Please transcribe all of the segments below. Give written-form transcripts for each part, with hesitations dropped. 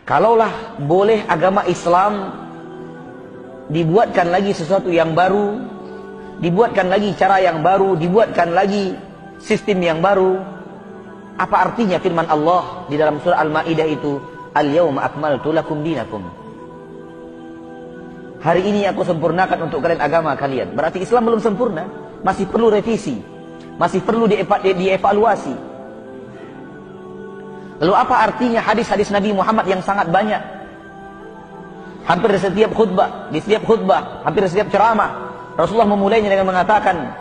Kalaulah boleh agama Islam dibuatkan lagi sesuatu yang baru, dibuatkan lagi cara yang baru, dibuatkan lagi sistem yang baru, apa artinya firman Allah di dalam surah Al-Maidah itu, Al-yawma akmaltu lakum dinakum. Hari ini aku sempurnakan untuk kalian agama kalian. Berarti Islam belum sempurna, masih perlu revisi, masih perlu dievaluasi. Lalu apa artinya hadis-hadis Nabi Muhammad yang sangat banyak? Hampir di setiap khutbah, hampir di setiap ceramah, Rasulullah memulainya dengan mengatakan,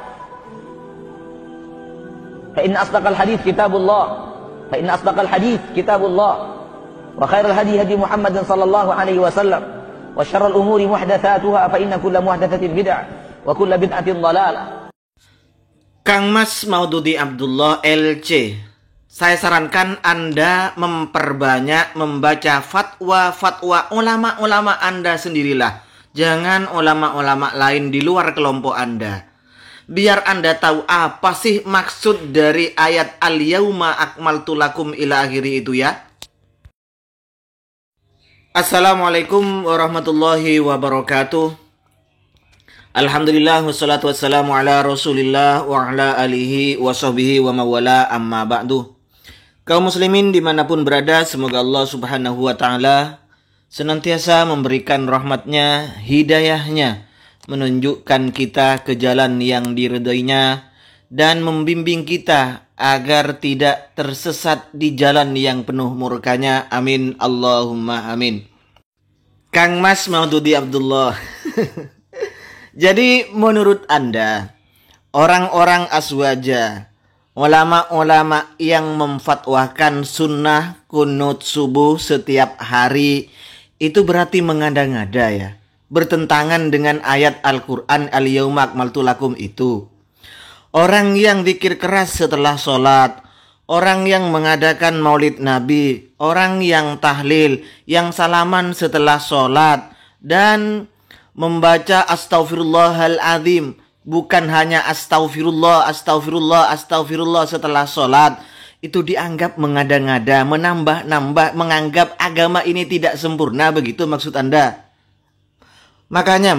fa inna asdaqal hadits kitabullah, wa khairal hadi hadi Muhammadin sallallahu alaihi wasallam, wa syarrul umuri muhdatsatuha, fa inna kulla muhdatsatin bid'ah, wa kulla bid'atin dhalalah. Kang Mas Maududi Abdullah LC, saya sarankan Anda memperbanyak membaca fatwa-fatwa ulama-ulama Anda sendirilah. Jangan ulama-ulama lain di luar kelompok Anda. Biar Anda tahu apa sih maksud dari ayat Al-Yawma akmaltu lakum ila akhiri itu ya. Assalamualaikum warahmatullahi wabarakatuh. Alhamdulillah wassalatu wassalamu ala rasulillah wa ala alihi wa sahbihi wa mawala amma ba'du. Kaum muslimin dimanapun berada, semoga Allah subhanahu wa ta'ala senantiasa memberikan rahmatnya, hidayahnya, menunjukkan kita ke jalan yang diridhoinya, dan membimbing kita agar tidak tersesat di jalan yang penuh murkanya. Amin, Allahumma amin. Kang Mas Maududi Abdullah. Jadi menurut Anda, orang-orang aswaja, ulama-ulama yang memfatwakan sunnah kunut subuh setiap hari itu berarti mengada-ngada ya, bertentangan dengan ayat Al-Quran Al-Yawma akmaltu lakum itu. Orang yang zikir keras setelah sholat, orang yang mengadakan maulid Nabi, orang yang tahlil, yang salaman setelah sholat, dan membaca astaghfirullahaladzim, bukan hanya astaghfirullah setelah sholat, itu dianggap mengada-ngada, menambah-nambah, menganggap agama ini tidak sempurna. Begitu maksud Anda? Makanya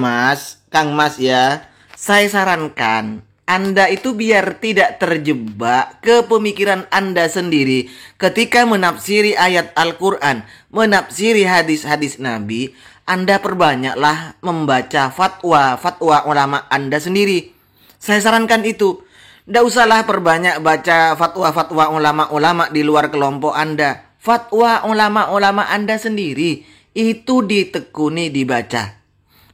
Kang Mas ya, saya sarankan Anda itu biar tidak terjebak ke pemikiran Anda sendiri ketika menafsiri ayat Al-Quran, menafsiri hadis-hadis Nabi. Anda perbanyaklah membaca fatwa ulama Anda sendiri. Saya sarankan itu. Tidak usahlah perbanyak baca fatwa ulama-ulama di luar kelompok Anda. Fatwa ulama Anda sendiri itu ditekuni dibaca.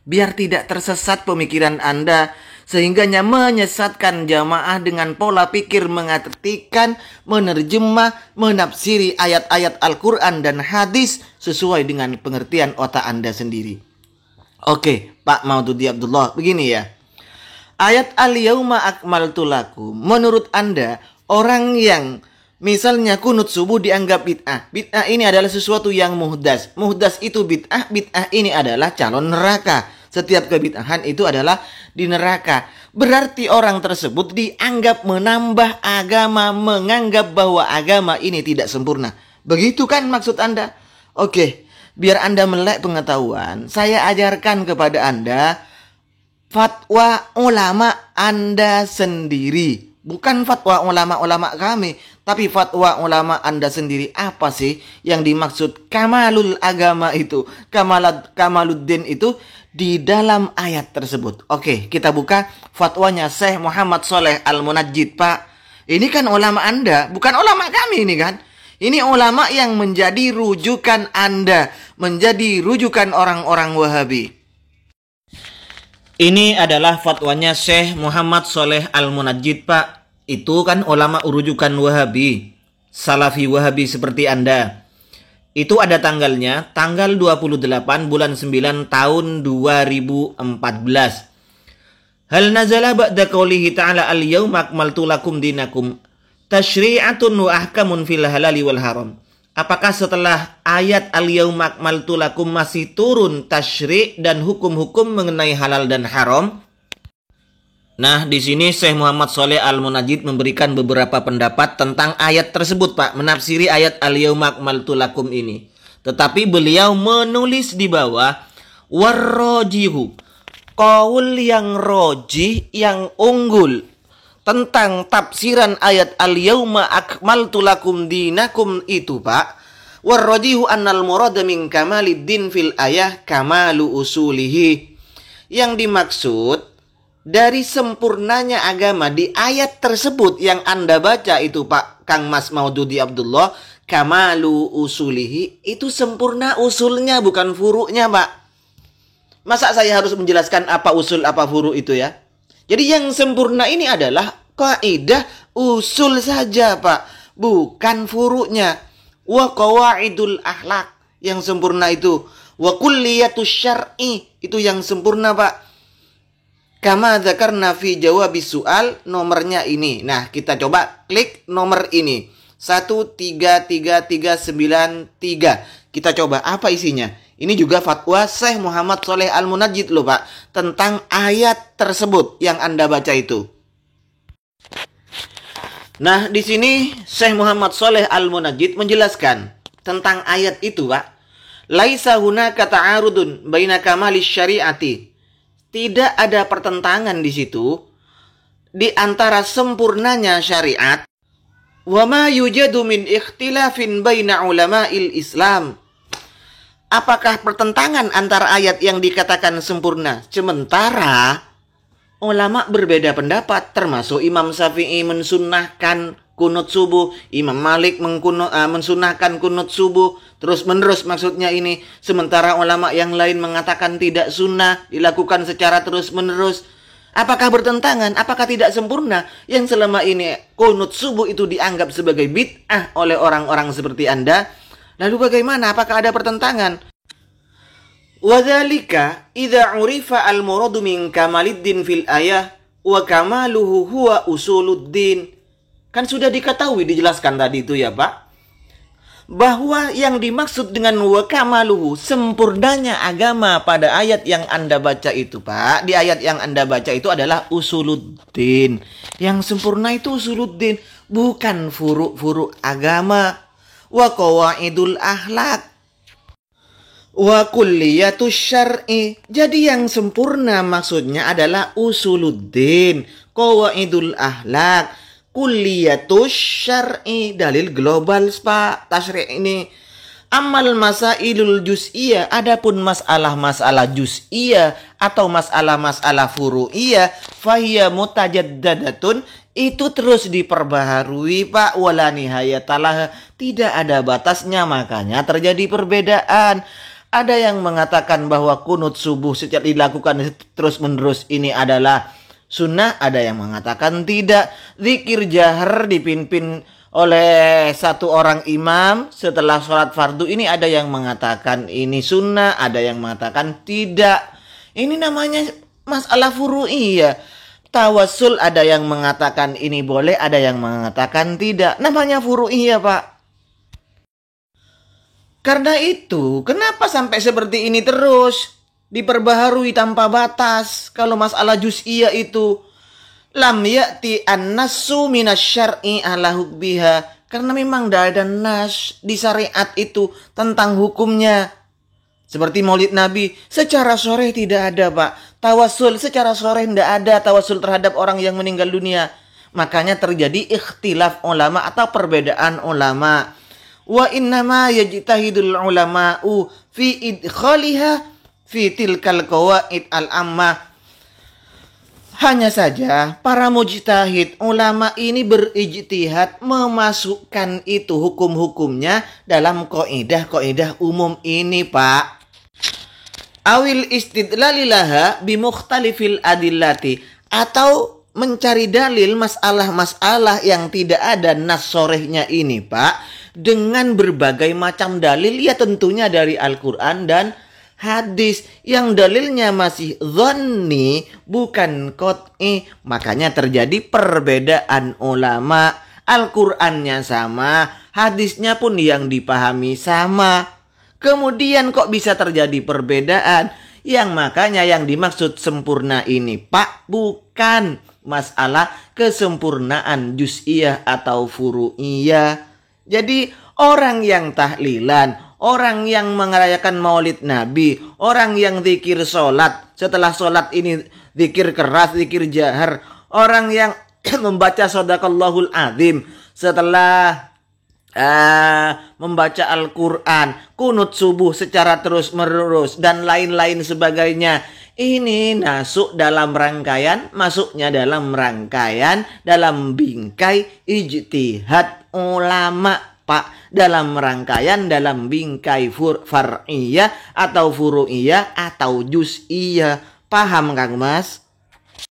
Biar tidak tersesat pemikiran Anda, sehingga menyesatkan jamaah dengan pola pikir mengartikan, menerjemah, menafsiri ayat-ayat Al-Quran dan hadis sesuai dengan pengertian otak Anda sendiri. Oke, Pak Maududi Abdullah, begini ya. Ayat Al-Yawma akmaltu lakum, menurut Anda, orang yang misalnya kunut subuh dianggap bid'ah. Bid'ah ini adalah sesuatu yang muhdas. Muhdas itu bid'ah, bid'ah ini adalah calon neraka. Setiap kebid'ahan itu adalah di neraka. Berarti orang tersebut dianggap menambah agama, menganggap bahwa agama ini tidak sempurna. Begitu kan maksud Anda? Oke, biar Anda melek pengetahuan, saya ajarkan kepada Anda fatwa ulama Anda sendiri. Bukan fatwa ulama-ulama kami, tapi fatwa ulama Anda sendiri. Apa sih yang dimaksud kamalul agama itu, kamaluddin itu di dalam ayat tersebut? Oke, kita buka fatwanya Syekh Muhammad Shaleh Al-Munajjid, Pak. Ini kan ulama Anda, bukan ulama kami ini kan. Ini ulama yang menjadi rujukan Anda, menjadi rujukan orang-orang Wahabi. Ini adalah fatwanya Syekh Muhammad Shaleh Al-Munajjid, Pak. Itu kan ulama rujukan Wahabi, Salafi Wahabi seperti Anda. Itu ada tanggalnya, tanggal 28 bulan 9 tahun 2014. Hal nazala ba'da qoulihi ta'ala al-yawma akmaltu lakum dinakum tasyri'atun wa ahkamun fil halali wal haram. Apakah setelah ayat al-yawma akmaltu lakum masih turun tasyri' dan hukum-hukum mengenai halal dan haram? Nah, di sini Syekh Muhammad Shaleh Al-Munajjid memberikan beberapa pendapat tentang ayat tersebut, Pak. Menafsiri ayat al-yawma akmaltu lakum ini. Tetapi beliau menulis di bawah warrojihu, qaul yang rojih, yang unggul tentang tafsiran ayat al-yauma akmaltu lakum dinakum itu, Pak. Warrojihu annal murada min kamalid din fil ayah kamalu usulihi. Yang dimaksud dari sempurnanya agama di ayat tersebut yang Anda baca itu, Pak Kang Mas Maududi Abdullah, kamalu usulihi, itu sempurna usulnya, bukan furu'nya, Pak. Masa saya harus menjelaskan apa usul apa furu' itu ya? Jadi yang sempurna ini adalah kaidah usul saja, Pak, bukan furu'nya. Wa qawaidul akhlak, yang sempurna itu. Wa kulliyatus syar'i, itu yang sempurna, Pak. Kama dzakarna fi jawabis soal, nomornya ini. Nah, kita coba klik nomor ini. 133393. Kita coba apa isinya. Ini juga fatwa Syekh Muhammad Shaleh Al-Munajjid loh, Pak, tentang ayat tersebut yang Anda baca itu. Nah, di sini Syekh Muhammad Shaleh Al-Munajjid menjelaskan tentang ayat itu, Pak. Laisa hunaka ta'arudun baina kamalis syari'ati. Tidak ada pertentangan di situ di antara sempurnanya syariat wa ma yujadu min ikhtilafin baina ulama'il Islam. Apakah pertentangan antara ayat yang dikatakan sempurna sementara ulama berbeda pendapat, termasuk Imam Syafi'i mensunnahkan kunut subuh, Imam Malik mensunnahkan kunut subuh terus-menerus, maksudnya ini, sementara ulama yang lain mengatakan tidak sunnah, dilakukan secara terus-menerus. Apakah bertentangan? Apakah tidak sempurna yang selama ini kunut subuh itu dianggap sebagai bid'ah oleh orang-orang seperti Anda? Lalu bagaimana? Apakah ada pertentangan? Wadzalika idza urifa al-muradu min kamaliddin fil ayah wa kamaluhu huwa usuluddin. Kan sudah diketahui, dijelaskan tadi itu ya, Pak, bahwa yang dimaksud dengan wa kamaluhu, sempurnanya agama pada ayat yang Anda baca itu, Pak, di ayat yang Anda baca itu adalah usuluddin. Yang sempurna itu usuluddin, bukan furu'-furu' agama. Wa qawaidul akhlak wa kulliyatus syar'i. Jadi yang sempurna maksudnya adalah usuluddin, qawaidul akhlak, kulliyatus syar'i, dalil global, Pak, tasyri' ini. Amal masailul juz'iyah, adapun masalah-masalah juz'iyah atau masalah-masalah furu'iyah, fahiya mutajaddadatun, itu terus diperbaharui, Pak, wala nihayatalah, tidak ada batasnya, makanya terjadi perbedaan. Ada yang mengatakan bahwa kunut subuh setiap dilakukan terus-menerus ini adalah sunnah, ada yang mengatakan tidak. Zikir jahar dipimpin oleh satu orang imam setelah sholat fardu ini, ada yang mengatakan ini sunnah, ada yang mengatakan tidak. Ini namanya masalah furu'iyah. Tawassul ada yang mengatakan ini boleh, ada yang mengatakan tidak. Namanya furu'iyah, Pak. Karena itu, kenapa sampai seperti ini terus diperbaharui tanpa batas? Kalau masalah juz'iyah itu lam ya'ti an-nassu minasyar'i ala hukbiha, karena memang tidak ada nas di syariat itu tentang hukumnya. Seperti maulid Nabi, secara sharih tidak ada, Pak. Tawassul secara sharih tidak ada, tawassul terhadap orang yang meninggal dunia. Makanya terjadi ikhtilaf ulama atau perbedaan ulama. Wa innama yajtahidul ulama'u fi idkhaliha fi tilkal qawaid al-ammah. Hanya saja para mujtahid ulama ini berijtihad memasukkan itu hukum-hukumnya dalam kaidah-kaidah umum ini, Pak. Awil istidlalilaha bimukhtalifil adillati, atau mencari dalil masalah-masalah yang tidak ada nas sorehnya ini, Pak, dengan berbagai macam dalil, ya tentunya dari Al-Quran dan hadis yang dalilnya masih dhanni bukan qat'i. Makanya terjadi perbedaan ulama. Al-Qur'annya sama, hadisnya pun yang dipahami sama. Kemudian kok bisa terjadi perbedaan? Yang makanya yang dimaksud sempurna ini, Pak, bukan masalah kesempurnaan juz'iyah atau furu'iyah. Jadi orang yang tahlilan, orang yang merayakan maulid Nabi, orang yang zikir sholat, setelah sholat ini zikir keras, zikir jahar, orang yang membaca Shadaqallahul Azim, setelah membaca Al-Quran, kunut subuh secara terus menerus, dan lain-lain sebagainya. Ini masuknya dalam rangkaian, dalam bingkai ijtihad ulama, Pak. Dalam rangkaian, dalam bingkai far'iyah atau furu'iyah atau juz'iyah. Paham Kang Mas?